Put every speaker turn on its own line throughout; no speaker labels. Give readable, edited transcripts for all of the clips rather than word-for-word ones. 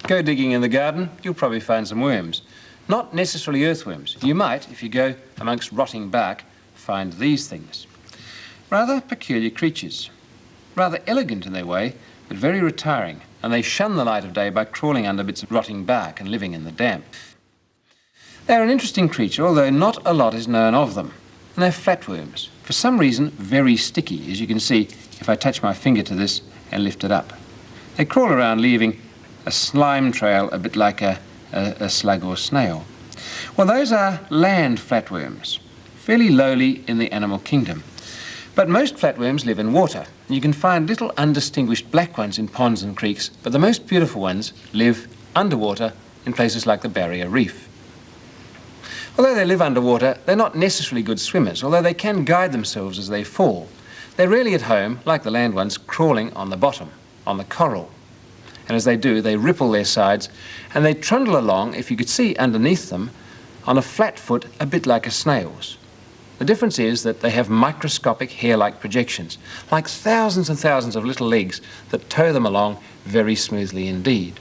Go digging in the garden, you'll probably find some worms. Not necessarily earthworms. You might, if you go amongst rotting bark, find these things. Rather peculiar creatures. Rather elegant in their way, but very retiring, and they shun the light of day by crawling under bits of rotting bark and living in the damp. They're an interesting creature, although not a lot is known of them. And they're flatworms. For some reason, very sticky, as you can see if I touch my finger to this and lift it up. They crawl around leaving a slime trail a bit like a slug or snail. Well, those are land flatworms, fairly lowly in the animal kingdom. But most flatworms live in water. You can find little undistinguished black ones in ponds and creeks, but the most beautiful ones live underwater in places like the Barrier Reef. Although they live underwater, they're not necessarily good swimmers, although they can guide themselves as they fall. They're really at home, like the land ones, crawling on the bottom, on the coral. And as they do, they ripple their sides, and they trundle along, if you could see underneath them, on a flat foot, a bit like a snail's. The difference is that they have microscopic hair-like projections, like thousands and thousands of little legs that tow them along very smoothly indeed.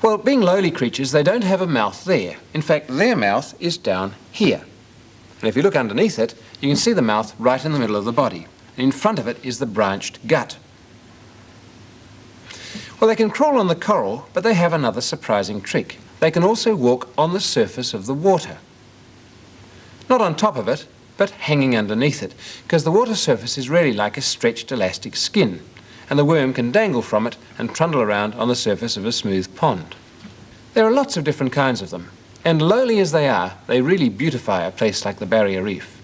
Well, being lowly creatures, they don't have a mouth there. In fact, their mouth is down here. And if you look underneath it, you can see the mouth right in the middle of the body. And in front of it is the branched gut. Well, they can crawl on the coral, but they have another surprising trick. They can also walk on the surface of the water. Not on top of it, but hanging underneath it, because the water surface is really like a stretched elastic skin, and the worm can dangle from it and trundle around on the surface of a smooth pond. There are lots of different kinds of them, and lowly as they are, they really beautify a place like the Barrier Reef.